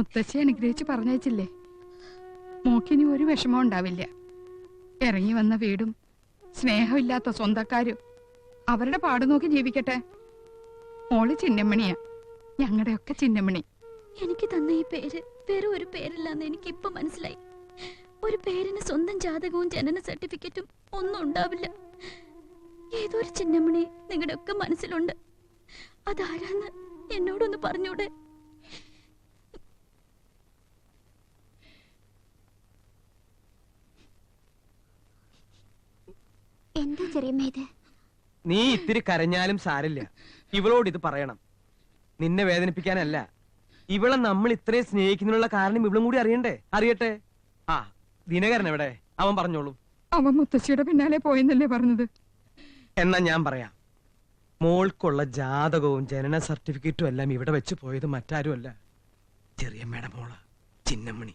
മുത്തശ്ശി അനുഗ്രഹിച്ച് പറഞ്ഞയച്ചില്ലേ? മോക്കിനി ഒരു വിഷമം ഉണ്ടാവില്ല. ഇറങ്ങി വന്ന വീടും സ്നേഹമില്ലാത്ത സ്വന്തക്കാരും അവരുടെ പാട് നോക്കി ജീവിക്കട്ടെ. മോള് ചിന്നമ്മണിയാ, ഞങ്ങളുടെയൊക്കെ ചിന്നമ്മണി. എനിക്ക് തന്ന ഈ പേര് വേറെ ഒരു പേരല്ലാന്ന് എനിക്കിപ്പോ മനസ്സിലായി. ഒരു പേരിന് സ്വന്തം ജാതകവും ജനന സർട്ടിഫിക്കറ്റും ഒന്നും ഉണ്ടാവില്ല. ഏതൊരു ചിന്നമ്മണി നിങ്ങളുടെ ഒക്കെ മനസ്സിലുണ്ട്. അതാരാന്ന് എന്നോടൊന്ന് പറഞ്ഞൂടെ? എന്താ ചെറിയമ്മ ഇത്? നീ ഇത്തിരി കരഞ്ഞാലും സാരില്ല, ഇവളോട് ഇത് പറയണം. നിന്നെ വേദനിപ്പിക്കാനല്ല. ഇവളെ നമ്മൾ ഇത്രയും സ്നേഹിക്കുന്നതിനുള്ള കാരണം ഇവളും കൂടി അറിയണ്ടേ? അറിയട്ടെ. ആ ദിനകരൻ എവിടെ? അവൻ പറഞ്ഞോളൂ. അവൻ മുത്തശ്ശിയുടെ പിന്നാലെ പോയെന്നല്ലേ പറഞ്ഞത്? എന്നാ ഞാൻ പറയാം. മോൾക്കുള്ള ജാതകവും ജനന സർട്ടിഫിക്കറ്റും എല്ലാം ഇവിടെ വെച്ച് പോയത് മറ്റാരുമല്ല, ചെറിയമ്മയുടെ മോള് ചിന്നമ്മണി.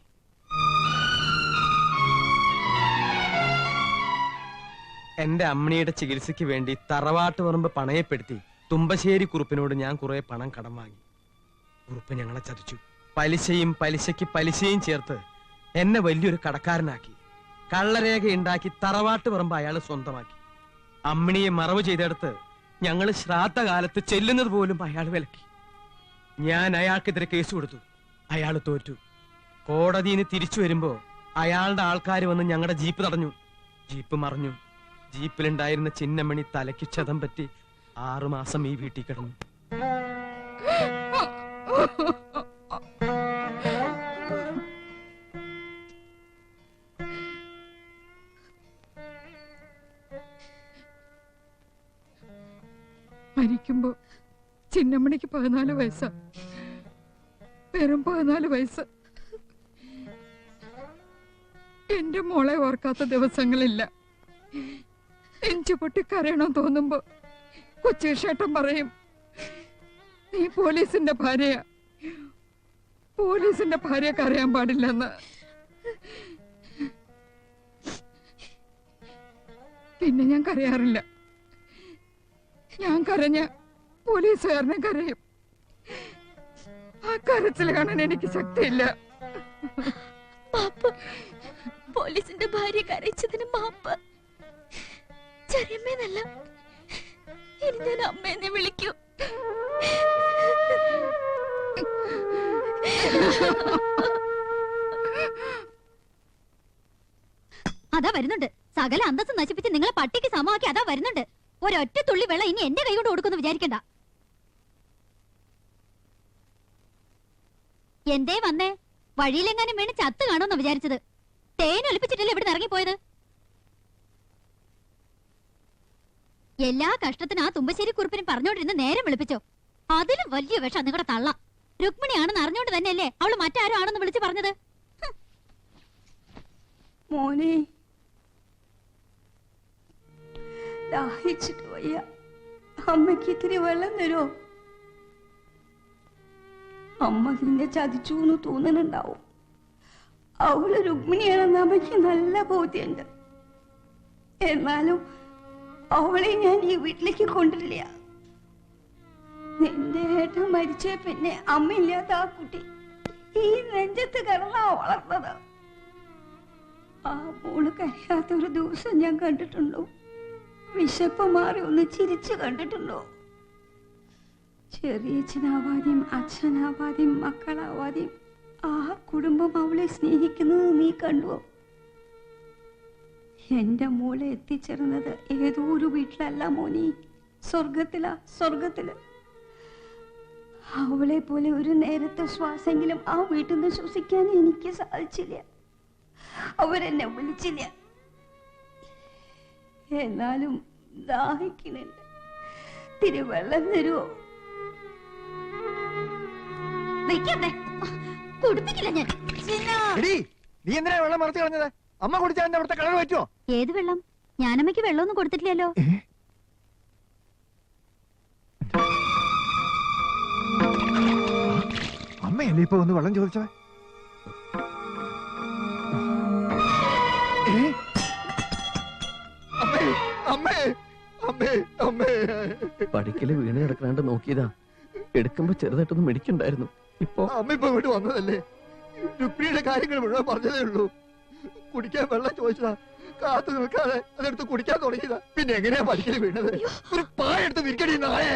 എന്റെ അമ്മണിയുടെ ചികിത്സയ്ക്ക് വേണ്ടി തറവാട്ട് പറമ്പ് പണയപ്പെടുത്തി തുമ്പശ്ശേരി കുറുപ്പിനോട് ഞാൻ കുറെ പണം കടം വാങ്ങി. കുറുപ്പ് ഞങ്ങളെ ചതിച്ചു. പലിശയും പലിശയ്ക്ക് പലിശയും ചേർത്ത് എന്നെ വലിയൊരു കടക്കാരനാക്കി. കള്ളരേഖ ഉണ്ടാക്കി തറവാട്ട് പറമ്പ് അയാൾ സ്വന്തമാക്കി. അമ്മിണിയെ മറവ് ചെയ്തെടുത്ത് ഞങ്ങൾ ശ്രാദ്ധകാലത്ത് ചെല്ലുന്നത് പോലും അയാൾ വിലക്കി. ഞാൻ അയാൾക്കെതിരെ കേസ് കൊടുത്തു. അയാൾ തോറ്റു. കോടതിയിൽ തിരിച്ചു വരുമ്പോ അയാളുടെ ആൾക്കാർ വന്ന് ഞങ്ങളുടെ ജീപ്പ് തടഞ്ഞു. ജീപ്പ് മറിഞ്ഞു. ജീപ്പിലുണ്ടായിരുന്ന ചിന്നമണി തലയ്ക്ക് ക്ഷതം പറ്റി 6 മാസം ഈ വീട്ടിൽ കിടന്നു. മരിക്കുമ്പോ ചിന്നമ്മണിക്ക് 14 വയസ്സാ. വെറും 14 വയസ്സ്. എന്റെ മോളെ ഓർക്കാത്ത ദിവസങ്ങളില്ല. നെഞ്ചുപൊട്ടി കരയണം തോന്നുമ്പോ കൊച്ചേട്ടൻ പറയും, നീ പോലീസിന്റെ ഭാര്യയാ, പോലീസിന്റെ ഭാര്യ കരയാൻ പാടില്ലെന്ന്. പിന്നെ ഞാൻ കരയാറില്ല. ഞാൻ കരഞ്ഞ പോലീസുകാരനെ കരയും. ആ കരച്ചിൽ കാണാൻ എനിക്ക് ശക്തിയില്ല. പോലീസിന്റെ ഭാര്യ കരയിച്ചതിന് മാപ്പ്. ചെറിയമ്മേന്നല്ല, ഇനി ഞാൻ അമ്മേനെ വിളിക്കൂ. അതാ വരുന്നുണ്ട്. സകല അന്തസ് നശിപ്പിച്ച് നിങ്ങളെ പട്ടിക്ക് സമമാക്കി അതാ വരുന്നുണ്ട്. ഒരൊറ്റ തുള്ളി വെള്ളം ഇനി എന്റെ കൈ കൊണ്ട് കൊടുക്കുന്നു വിചാരിക്കണ്ട. എന്തേ വന്നേ? വഴിയിലെങ്ങാനും വീണ് ചത്ത് കാണുമെന്ന് വിചാരിച്ചത്. തേനൊലിപ്പിച്ചിട്ടല്ലേ ഇവിടെ ഇറങ്ങിപ്പോയത്? എല്ലാ കഷ്ടത്തിനും ആ തുമ്പശ്ശേരി കുറിപ്പിനും പറഞ്ഞോണ്ടിരുന്ന് നേരം വിളിപ്പിച്ചോ? അതിലും വലിയ വിഷം നിങ്ങളുടെ തള്ള. രുക്മിണിയാണെന്ന് അറിഞ്ഞോണ്ട് തന്നെയല്ലേ അവള് മറ്റാരും ആണെന്ന് വിളിച്ചു പറഞ്ഞത്? മോനെ, ദാഹിച്ചിട്ട് വയ്യ. അമ്മയ്ക്ക് ഇത്തിരി വെള്ളം തരുമോ? അമ്മ നിന്നെ ചതിച്ചു എന്ന് തോന്നുന്നുണ്ടാവും. അവള് രുക്മിണിയാണെന്ന് അമ്മയ്ക്ക് നല്ല ബോധ്യമുണ്ട്. എന്നാലും അവളെ ഞാൻ ഈ വീട്ടിലേക്ക് കൊണ്ടില്ല. നിന്റെ ഏട്ടൻ മരിച്ച പിന്നെ അമ്മയില്ലാത്ത ആ കുട്ടി ഈ നെഞ്ചത്ത് കിടന്നാ വളർന്നത്. ആ മോള് കരയാത്തൊരു ദിവസം ഞാൻ കണ്ടിട്ടുണ്ടോ? വിശപ്പ് മാറി ഒന്ന് ചിരിച്ചു കണ്ടിട്ടുണ്ടോ? ചെറിയച്ഛനാവാതെയും അച്ഛനാവാതെയും മക്കളാവാതെയും ആ കുടുംബം അവളെ സ്നേഹിക്കുന്നത് നീ കണ്ടുവോ? എന്റെ മോളെ എത്തിച്ചേർന്നത് ഏതോ ഒരു വീട്ടിലല്ല മോനി, സ്വർഗത്തിലാ, സ്വർഗത്തില്. അവളെ പോലെ ഒരു നേരത്തെ ശ്വാസെങ്കിലും ആ വീട്ടിൽ നിന്ന് ശ്വസിക്കാൻ എനിക്ക് സാധിച്ചില്ല. അവരെന്നെ വിളിച്ചില്ല. എന്നാലും ദാഹിക്കുന്നുണ്ട്. തിരി വെള്ളം തരുമോ? കുടിപ്പിക്കില്ല ഞാൻ. നീ എന്തിനാ വെള്ളം മറച്ചു കളഞ്ഞത്? അമ്മ കുടിച്ചാൽ എന്റെ അവിടുത്തെ കളർ പറ്റുമോ? ഏത് വെള്ളം? ഞാനമ്മയ്ക്ക് വെള്ളമൊന്നും കൊടുത്തിട്ടില്ലല്ലോ. അമ്മയല്ലേ ഇപ്പൊ ഒന്ന് വെള്ളം ചോദിച്ചത്? പഠിക്കല് വീണ് കിടക്കാണ്ട് നോക്കിയതാ. എടുക്കുമ്പോ ചെറുതായിട്ടൊന്നും മെഡിക്കുണ്ടായിരുന്നു. ഇപ്പൊ അമ്മ ഇപ്പൊ വീട്ട് വന്നതല്ലേ? രുക്മിണിയുടെ കാര്യങ്ങൾ മുഴുവൻ പറഞ്ഞതേ ഉള്ളൂ. കുടിക്കാൻ വെള്ളം ചോദിച്ചതാ, കാത്തു നിൽക്കാതെ അതെടുത്ത് കുടിക്കാൻ തുടങ്ങിയതാ. പിന്നെ എങ്ങനെയാ പഠിക്കല് വീണത്? ഒരു പായെടുത്ത് വിൽക്കടി നാളെ.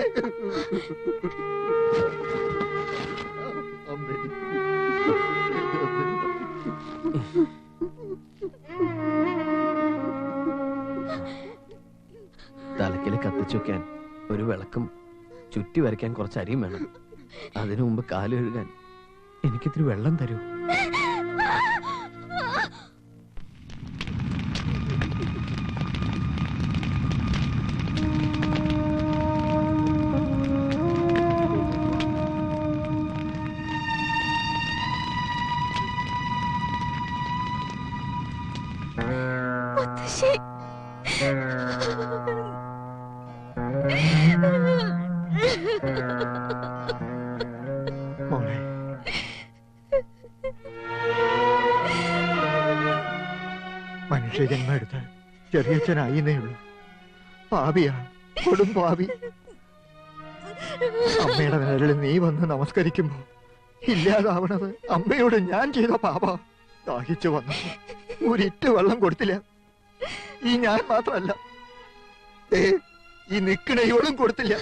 തലക്കില് കത്തിച്ചു വെക്കാൻ ഒരു വിളക്കും ചുറ്റി വരയ്ക്കാൻ കുറച്ച് അരിയും വേണം. അതിനു മുമ്പ് കാല് കഴുകാൻ എനിക്കിത്തിരി വെള്ളം തരൂ. മുത്തശ്ശി. മോളെ, മനുഷ്യജന്മം എടുത്ത് ചെറിയച്ഛനായിന്നേ ഉള്ളൂ. പാപിയാ, കൊടും പാപി. അമ്മയുടെ നിഴലിൽ നീ വന്ന് നമസ്കരിക്കുമ്പോ ഇല്ലാതാവണത് അമ്മയോട് ഞാൻ ചെയ്ത പാപ. ദാഹിച്ചു വന്നപ്പോ ഒരിറ്റ് വെള്ളം കൊടുത്തില്ല. ഈ ഞാൻ മാത്രല്ല, ഈ നിക്കണയോടും കൊടുത്തില്ല.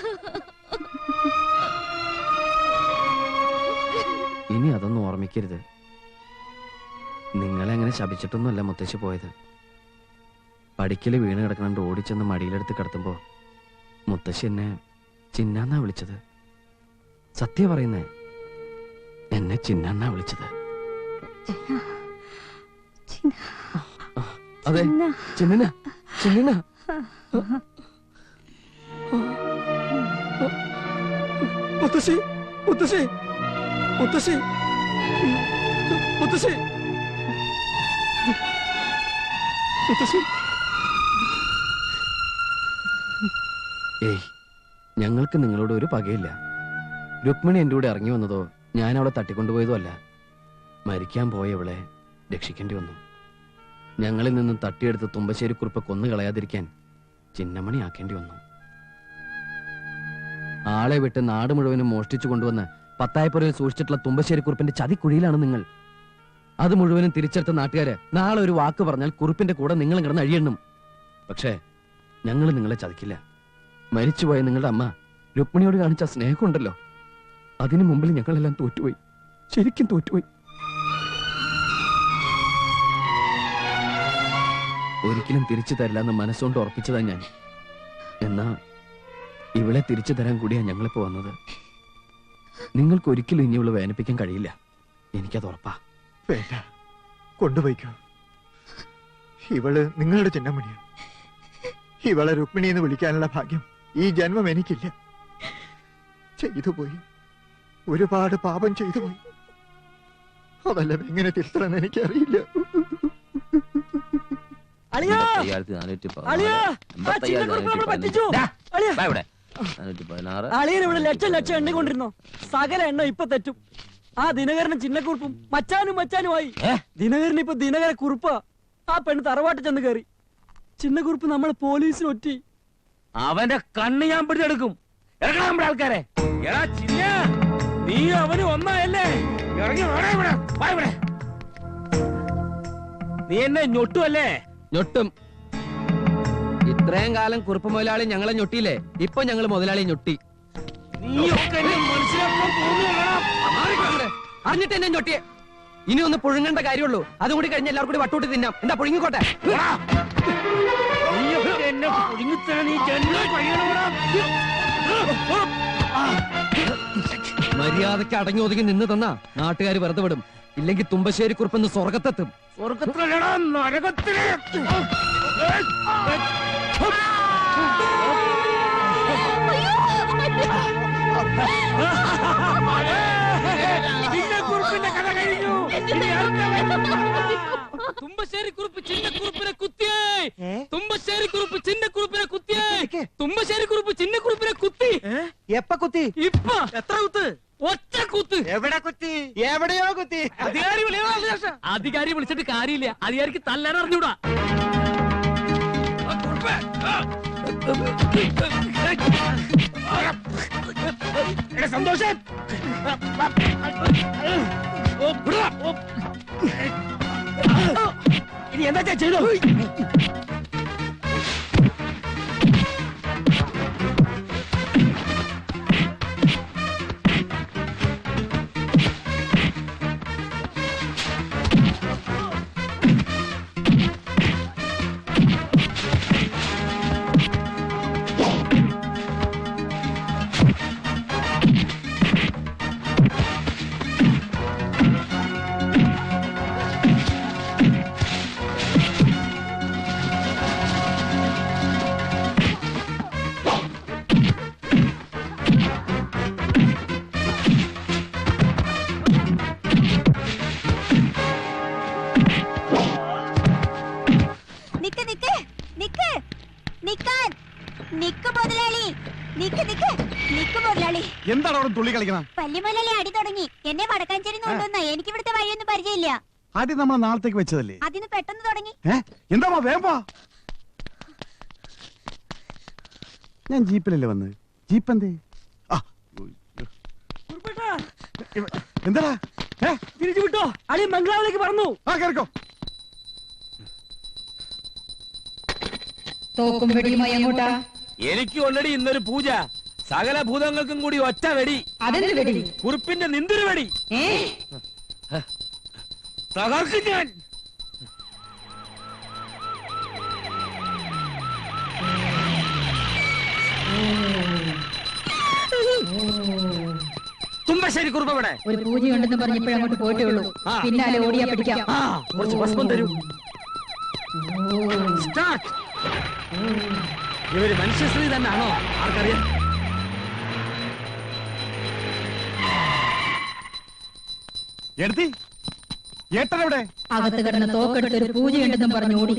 ഇനി അതൊന്നും ഓർമ്മിക്കരുത്. നിങ്ങളെ അങ്ങനെ ശപിച്ചിട്ടൊന്നുമല്ല മുത്തശ്ശി പോയത്. പടിക്കല് വീണ് കിടക്കണണ്ട് ഓടിച്ചെന്ന് മടിയിലെടുത്ത് കിടത്തുമ്പോ മുത്തശ്ശി എന്നെ ചിന്നാന്നാ വിളിച്ചത്. സത്യ പറയുന്നേ, എന്നെ ചിന്നാന്നാ വിളിച്ചത്. അതെ, ചിന്ന ചിന്ന. മുത്തശ്ശി, മുത്തശ്ശി, മുത്തശ്ശി, മുത്തശ്ശി, മുത്തശ്ശി. ഏയ്, ഞങ്ങൾക്ക് നിങ്ങളോട് ഒരു പകയില്ല. രുക്മിണി എൻ്റെ കൂടെ ഇറങ്ങി വന്നതോ ഞാൻ അവളെ തട്ടിക്കൊണ്ടുപോയതോ അല്ല. മരിക്കാൻ പോയവളെ രക്ഷിക്കേണ്ടി വന്നു. ഞങ്ങളിൽ നിന്നും തട്ടിയെടുത്ത് തുമ്പശ്ശേരിക്കുറിപ്പ് കൊന്നു കളയാതിരിക്കാൻ ചിന്നമണി ആക്കേണ്ടി വന്നു. ആളെ വിട്ട് നാട് മുഴുവനും മോഷ്ടിച്ചു കൊണ്ടുവന്ന് പത്തായപ്പുറയിൽ സൂക്ഷിച്ചിട്ടുള്ള തുമ്പശ്ശേരിക്കുറിപ്പിന്റെ ചതിക്കുഴിയിലാണ് നിങ്ങൾ. അത് മുഴുവനും തിരിച്ചെടുത്ത നാട്ടുകാര് നാളെ ഒരു വാക്ക് പറഞ്ഞാൽ കുറിപ്പിന്റെ കൂടെ നിങ്ങളും കിടന്ന് അഴിയണം. പക്ഷേ ഞങ്ങൾ നിങ്ങളെ ചതിക്കില്ല. മരിച്ചുപോയ നിങ്ങളുടെ അമ്മ രുക്മിണിയോട് കാണിച്ച സ്നേഹമുണ്ടല്ലോ, അതിനു മുമ്പിൽ ഞങ്ങളെല്ലാം തോറ്റുപോയി, ശരിക്കും തോറ്റുപോയി. ഒരിക്കലും തിരിച്ചു തരില്ല എന്ന് മനസ്സുകൊണ്ട് ഉറപ്പിച്ചതാ ഞാൻ. എന്നാ ഇവളെ തിരിച്ചു തരാൻ കൂടിയാ ഞങ്ങളിപ്പോ വന്നത്. നിങ്ങൾക്ക് ഒരിക്കലും ഇനി ഇവളെ വേദനിപ്പിക്കാൻ കഴിയില്ല, എനിക്കത് ഉറപ്പാ. വേണ്ട, കൊണ്ടുപോയിക്കോ. ഇവള് നിങ്ങളുടെ ചിന്നമണിയാണ്. ഇവളെ രുക്മിണി എന്ന് വിളിക്കാനുള്ള ഭാഗ്യം ഈ ജന്മം എനിക്കില്ല. ചെയ്തു പോയി, ഒരുപാട് പാപം ചെയ്തു പോയി. അതെല്ലാം എങ്ങനെ തിരുത്തണമെന്ന് എനിക്കറിയില്ല. അളിയനിവിടെ ലക്ഷം ലക്ഷം എണ്ണ കൊണ്ടിരുന്നോ? സകല എണ്ണ ഇപ്പൊ തെറ്റും. ആ ദിനകരനും ചിന്നക്കുറുപ്പും മച്ചാനുമായി. ദിനകരൻ ഇപ്പൊ ദിനകര കുറുപ്പാ. ആ പെണ്ണ് തറവാട്ട് ചെന്ന് കയറി. ചിന്നക്കുറുപ്പ് നമ്മളെ പോലീസിന് ഒറ്റി. അവന്റെ കണ്ണ് ഞാൻ പിടിച്ചെടുക്കും. ഇറങ്ങണം നമ്മുടെ ആൾക്കാരെ. എടാ ചിന്ന, നീ അവന് ഒന്നായല്ലേ? ഇറങ്ങി ഇവിടെ. നീ എന്നെ ഞൊട്ടുമല്ലേ? ഞൊട്ടും. ഇത്രയും കാലം കുറുപ്പ് മുതലാളി ഞങ്ങളെ ഞൊട്ടിയില്ലേ, ഇപ്പൊ ഞങ്ങൾ മുതലാളി ഞൊട്ടി. അറിഞ്ഞിട്ട് എന്നെ ഞൊട്ടിയെ. ഇനി ഒന്ന് പുഴുങ്ങേണ്ട കാര്യമുള്ളൂ. അതും കൂടി കഴിഞ്ഞ് എല്ലാവർക്കും കൂടി വട്ടൂട്ടി തിന്നാം. എന്താ പുഴുങ്ങിക്കോട്ടെ. മര്യാദക്ക് അടങ്ങി ഒതുങ്ങി നിന്ന് തന്നാ നാട്ടുകാർ വെറുതെ വിടും. ഇല്ലെങ്കിൽ തുമ്പശ്ശേരി കുറുപ്പെന്ന് സ്വർഗത്തെത്തും. സ്വർഗത്തിലടാ, നരകത്തില്. കഥ കഴിഞ്ഞു. തുമ്പശ്ശേരി കുറുപ്പ് ചിന്നക്കുറുപ്പിനെ കുത്തിയേ. തുമ്പശ്ശേരി കുറുപ്പ് ചിന്നക്കുറുപ്പിനെ കുത്തിയേ. തുമ്പശ്ശേരി കുറുപ്പ് ചിന്നക്കുറുപ്പിനെ കുത്തി. എപ്പ കുത്തി? ഇപ്പൊ എത്ര കുത്ത്? ഒറ്റ കുത്ത്. എവിടെ കുത്തി? എവിടെയോ കുത്തി. അധികാരി വിളിച്ചിട്ട് കാര്യമില്ല. അധികാരിക്ക് തല്ലാൻ അറിഞ്ഞൂടാ. സന്തോഷം. എന്താ ചെയ്തോ? എന്താണ് അവിടെ തുള്ളി കളിക്കണം? പല്ലിമലയിലെ അടി തുടങ്ങി. എന്നെ വടക്കാഞ്ചേരി കൊണ്ടുവന്ന എനിക്ക് ഇവിടുത്തെ വഴിയൊന്നും പരിചയമില്ല. അടി നമ്മൾ നാളത്തേക്ക് വെച്ചതല്ലേ? അതിന് പെട്ടെന്ന് തുടങ്ങി. എന്താ വേമ്പ? ഞാൻ ജീപ്പിലല്ലേ വന്നത്. ജീപ്പ് എന്തേ? എന്താ തിരിച്ചു വിട്ടോ? അളി ബംഗ്ലാവിലേക്ക് പറഞ്ഞു. കേറിക്കോ. തോക്കും വെടിയുമായി എങ്ങോട്ടാ? എനിക്ക് ഓൾറെഡി ഇന്നൊരു പൂജ. സകല ഭൂതങ്ങൾക്കും കൂടി ഒറ്റ വെടി. അതെന്ത് വെടി? കുറുപ്പിന്റെ നിന്തൊരു വെടി. തകർക്കും ഞാൻ. തുമ്പശ്ശേരി കുറുപ്പ് ഇവിടെ. ഒരു പൂജയുണ്ടെന്ന് പറഞ്ഞപ്പോഴങ്ങോട്ട് പോയിട്ടേ ഉള്ളൂ. പിന്നാലെ ഓടിയാ പിടിക്കാം. കുറച്ച് ഭസ്മം തരൂ. സ്റ്റാർട്ട്. ഇവര് മനുഷ്യശ്രീ തന്നെയാണോ? ആർക്കറിയാം. ഏട്ടനെവിടെ? അകത്ത് കിടന്ന തോക്കെടുത്ത് ഒരു പൂജയുണ്ടെന്നും പറഞ്ഞു ഓടി.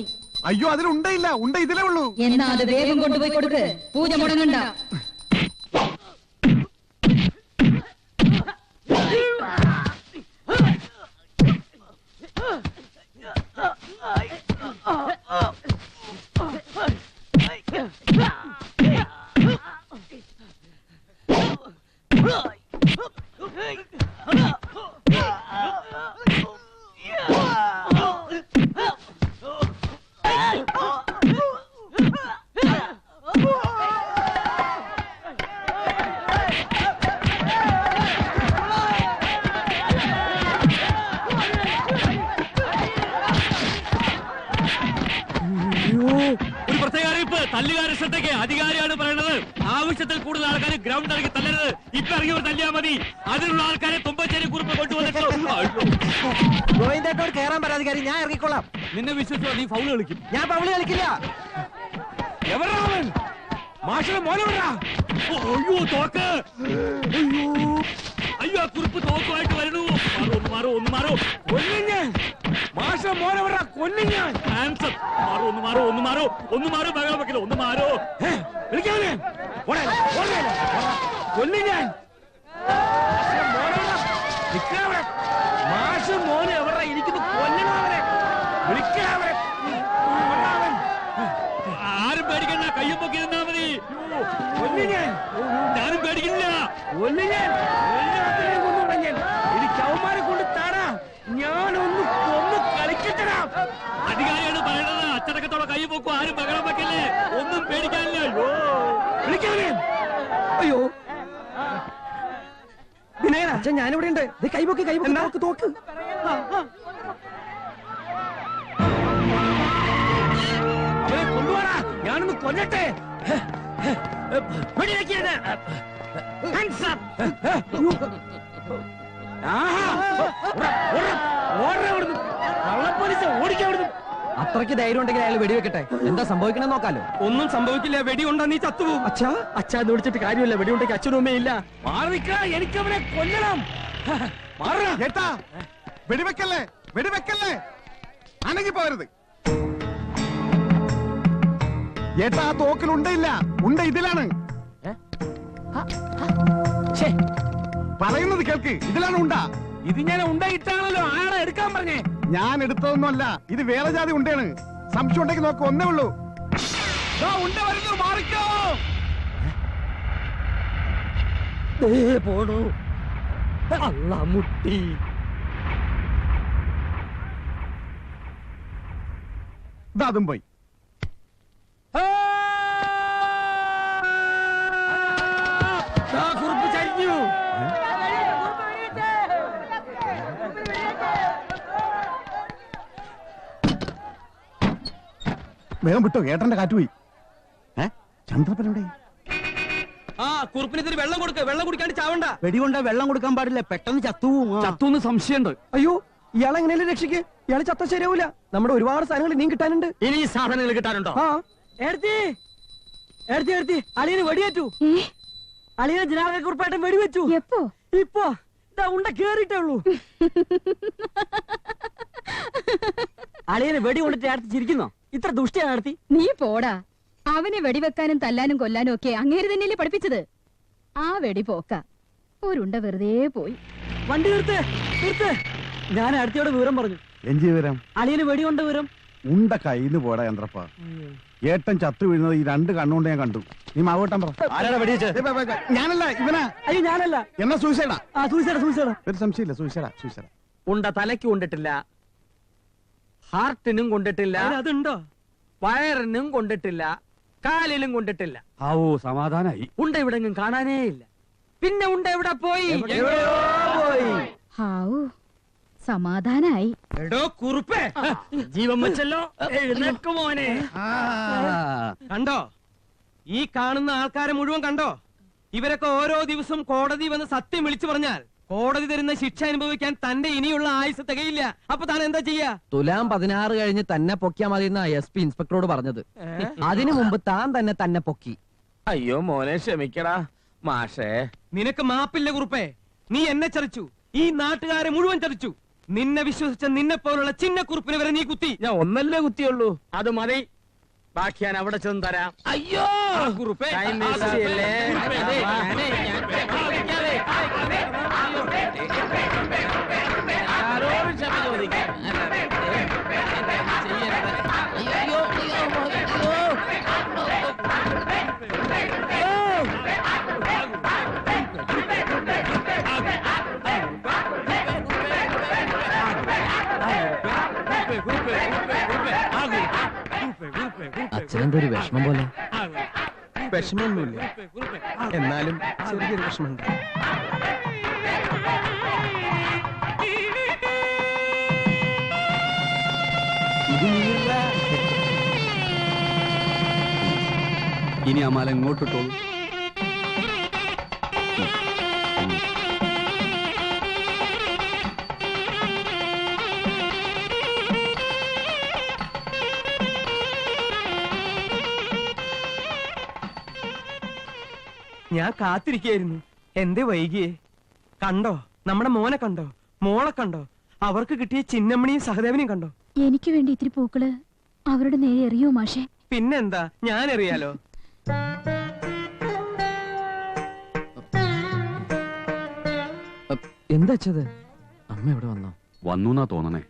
അയ്യോ, അതിലുണ്ടയില്ല. ഉണ്ട് ഇതിലേ ഉള്ളൂ. എന്നാ അത് വേഗം കൊണ്ടുപോയി കൊടുക്ക്. പൂജ മുടങ്ങണ്ട. തല്ലുകാരത്തേക്ക് അധികാരിയാണ് പറയുന്നത്. ആവശ്യത്തിൽ കൂടുതൽ ആൾക്കാർ ഗ്രൗണ്ട് ഇറങ്ങി തല്ലരുത്. ഇപ്പൊ ഇറങ്ങിയവർ തല്ലിയാൽ മതി. അതിനുള്ള ആൾക്കാരെ തുമ്പശ്ശേരി കുറിപ്പ് കൊണ്ടുവന്നിട്ടുള്ളൂ. ഗോവിന്ദേട്ടോട് കയറാൻ പരാതിക്കാരി. ഞാൻ ഇറങ്ങിക്കൊള്ളാം. നിന്നെ വിശ്വസിച്ചോ? നീ ഫൗള് കളിക്കും. ഞാൻ ഫൗള് കളിക്കില്ല. എവരാവൻ? മാഷിനെ മോനെ വിടാ. അയ്യോ തോക്ക്. അയ്യോ കുറിപ്പ് തോക്കുമായിട്ട് വരണു. മാറോ ഒന്ന് മാറോ. കൊല്ലിഞ്ഞ് മാഷിനെ മോനെ വിടാ. കൊല്ലിഞ്ഞ് ആൻസർ. ഒന്ന് മാറോ ബഹളം വെക്കില്ല. ഒന്ന് മാറോ. വിളിക്കാനേ കൊല്ലിഞ്ഞ് മാഷ് മോനെ എവിടെ ഇരിക്കുന്നു? കൊല്ലണവരെ വിളിക്കണവരെ. ആരും പേടിക്കണ്ട. കയ്യും പൊക്കി നിന്നാ മതി. ഞാനും പേടിക്കില്ല. എനിക്ക് അവന്മാരെ കൊണ്ട് താടാ. ഞാനൊന്ന് കൊന്ന് കളിക്കട്ടടാ. അധികാരിയാണ് പറയുന്നത്. അച്ചടക്കത്തോടെ കൈ പൊക്കും. ആരും ബഹളം വെക്കല്ലേ. ഒന്നും പേടിക്കാനില്ല. വിളിക്കാനേ. അയ്യോ വിനയന അച്ഛൻ, ഞാനിവിടെ ഉണ്ട്. കൈപൊക്കി കൈപൊക്കി തോക്ക്. അവരെ കൊണ്ടുപോടാ. ഞാനൊന്ന് കൊല്ലട്ടെ. വെടിവെക്കാണ്. അത്രയ്ക്ക് ധൈര്യം ഉണ്ടെങ്കിൽ അയാൾ വെടിവെക്കട്ടെ. എന്താ സംഭവിക്കണമെന്ന് നോക്കാലോ. ഒന്നും സംഭവിക്കില്ല. വെടിയുണ്ടാ നീ ചത്തുപോകും. അച്ഛാ എന്ന് വിളിച്ചിട്ട് കാര്യമില്ല. വെടിയുണ്ടെങ്കിൽ അച്ഛനും അമ്മയില്ല. എനിക്ക് അവനെ കൊല്ലണം. ഏട്ടാ, വെടിവെക്കല്ലേ. അനങ്ങി പോരുത്. ഏട്ടാ, ആ തോക്കിൽ ഉണ്ടയില്ല. ഉണ്ട ഇതിലാണ്. പറയുന്നത് കേൾക്ക്. ഇതിലാണ് ഉണ്ട. ഇത് ഞാൻ ഉണ്ടായിട്ടാണല്ലോ ആളെ എടുക്കാൻ പറഞ്ഞേ. ഞാൻ എടുത്തതൊന്നുമല്ല. ഇത് വേറെ ജാതി ഉണ്ടയാണ്. സംശയം ഉണ്ടെങ്കിൽ നോക്ക്. ഒന്നേ ഉള്ളൂ. ഉണ്ട വരുന്നു. മാറിക്കോ. പോണു. അല്ല മുട്ടി. അതും പോയി. കുറുപ്പ് ചരിഞ്ഞു. വേഗം വിട്ടോ, ഏട്ടന്റെ കാറ്റ് പോയി. ചന്ദ്രപ്പൻ എവിടെ? ആ കുറുപ്പിന് ഇത്തിരി വെള്ളം കൊടുക്ക, വെള്ളം കുടിക്കാണ്ട് ചാവണ്ട. വെടികൊണ്ട വെള്ളം കൊടുക്കാൻ പാടില്ല, പെട്ടെന്ന് ചത്തുവും. ചത്തൂന്ന് സംശയമുണ്ട്. അയ്യോ ഇയാളെ എങ്ങനെയല്ലേ രക്ഷിക്ക്, ഇയാളെ ചത്ത ശരിയാവൂല. നമ്മുടെ ഒരുപാട് സാധനങ്ങൾ ഇനിയും കിട്ടാനുണ്ട്. ഇനി ഈ സാധനങ്ങൾ കിട്ടാനുണ്ടോ? ആ എടുത്തി അളിയന് വെടിയേറ്റു. അളിയനെ ജനാകുറുപ്പായിട്ടും വെടിവെച്ചു. എപ്പോ? ഇപ്പൊ ഉണ്ട കേറിട്ടേ ഉള്ളൂ. അളിയനെ വെടി കൊണ്ടിട്ട് അടുത്ത് ചിരിക്കുന്നോ? ഇത്ര ദുഷ്ടിയാണ് നടത്തി. നീ പോടാ. അവനെ വെടിവെക്കാനും തല്ലാനും കൊല്ലാനും ഒക്കെ അങ്ങേര് തന്നെയല്ലേ പഠിപ്പിച്ചത്. ആ വെടി പോക്ക ഒരുണ്ട വെറുതെ പോയി. വണ്ടി നിർത്ത്. ഞാൻ അടുത്തോടെ വിവരം പറഞ്ഞു. എന്ത് വിവരം? അളിയന് വെടികൊണ്ട് വിവരം. ഉണ്ട കയ്യിന്ന് പോടാ ചന്ദ്രപ്പ. ഏട്ടൻ ചത്തു വീഴുന്നത് ഈ 2 കണ്ണുകൊണ്ട് ഞാൻ കണ്ടു. നീ മാവോട്ടം പറ. ആരാടാ വെടിവെച്ചത്? ഞാനല്ല, ഇവനാ. അയ്യോ ഞാനല്ല. എന്നാ സൂയിസൈഡാ? സൂയിസൈഡാ. ഒരു സംശയമില്ല, സൂയിസൈഡാ. ഉണ്ട തലയ്ക്ക് കൊണ്ടിട്ടില്ല, ഹാർട്ടിനും കൊണ്ടിട്ടില്ല, അതുണ്ടോ? വയറിനും കൊണ്ടിട്ടില്ല, കാലിലും കൊണ്ടിട്ടില്ല. ആവോ സമാധാനായി. ഉണ്ട എവിടെങ്ങും കാണാനേ ഇല്ല. പിന്നെ ഉണ്ട എവിടെ പോയി? ഹാവൂ സമാധാനായി. എടോ കുറുപ്പേ, ജീവൻ വെച്ചല്ലോ. എഴുന്നേക്ക് മോനെ. കണ്ടോ ഈ കാണുന്ന ആൾക്കാരെ മുഴുവൻ കണ്ടോ? ഇവരൊക്കെ ഓരോ ദിവസം കോടതി വന്ന് സത്യം വിളിച്ചു പറഞ്ഞാൽ കോടതി തരുന്ന ശിക്ഷ അനുഭവിക്കാൻ തന്റെ ഇനിയുള്ള ആയുസ് തികയില്ല. അപ്പൊ താൻ എന്താ ചെയ്യാ? തുലാം 16 കഴിഞ്ഞ് തന്നെ പൊക്കിയാ മതി എന്നാ SP ഇൻസ്പെക്ടറോട് പറഞ്ഞത്. അതിനു മുമ്പ് താൻ തന്നെ പൊക്കി. അയ്യോ മോനെ ക്ഷമിക്കടാ മാഷേ. നിനക്ക് മാപ്പില്ല കുറുപ്പേ. നീ എന്നെ ചതിച്ചു, ഈ നാട്ടുകാരെ മുഴുവൻ ചതിച്ചു. നിന്നെ വിശ്വസിച്ച നിന്നെ പോലുള്ള ചിന്ന കുറുപ്പിനെ വരെ നീ കുത്തി. ഞാൻ ഒന്നല്ലേ കുത്തിയുള്ളൂ, അത് മതി. ബാക്കി ഞാൻ അവിടെ ചെന്ന് തരാം. അയ്യോ കുറുപ്പേ, അച്ഛനെന്തോ ഒരു വിഷമം പോലെ. വിഷമൊന്നുമില്ല, എന്നാലും ചെറിയൊരു വിഷമമുണ്ട്. ഇനി ആ മാല ഇങ്ങോട്ടിട്ടോളൂ. ഞാൻ കാത്തിരിക്കായിരുന്നു. എന്തേ വൈകിയേ? കണ്ടോ നമ്മുടെ മോനെ കണ്ടോ, മോളെ കണ്ടോ, അവർക്ക് കിട്ടിയ ചിന്നമ്മണിയും സഹദേവനെയും കണ്ടോ? എനിക്ക് വേണ്ടി ഇത്തിരി പൂക്കള് അവരുടെ നേരെ എറിയോ മാഷേ? പിന്നെന്താ, ഞാൻ അറിയാലോ. എന്താ അച്ഛത്? അമ്മ എവിടെ വന്നോ? വന്നു തോന്നണേ.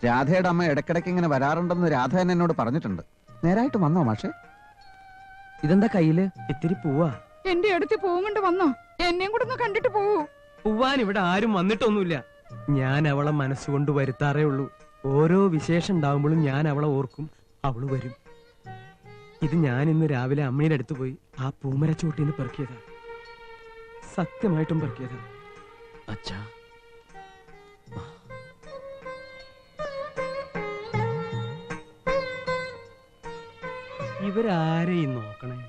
രാധയുടെ അമ്മ ഇടക്കിടക്ക് ഇങ്ങനെ വരാറുണ്ടെന്ന് രാധ തന്നെ എന്നോട് പറഞ്ഞിട്ടുണ്ട്. നേരായിട്ട് വന്നോ മാഷെ? ഇതെന്താ കയ്യില്? ഇത്തിരി പൂവാ. എന്റെ അടുത്ത് പോകണ്ട് വന്നോ? എന്നെയും കൂടെ ഒന്ന് കണ്ടിട്ട് പോവൂ. പൂവാൻ ഇവിടെ ആരും വന്നിട്ടൊന്നുമില്ല. ഞാൻ അവളെ മനസ്സുകൊണ്ട് വരുത്താറേ ഉള്ളൂ. ഓരോ വിശേഷം ഉണ്ടാവുമ്പോഴും ഞാൻ അവളെ ഓർക്കും, അവള് വരും. ഇത് ഞാൻ ഇന്ന് രാവിലെ അമ്മയുടെ അടുത്ത് പോയി ആ പൂമര ചോട്ടിന്ന് പെറുക്കിയതാ. സത്യമായിട്ടും പെറുക്കിയതാ. അച്ഛാ, ഇവരാരെയും നോക്കണേ.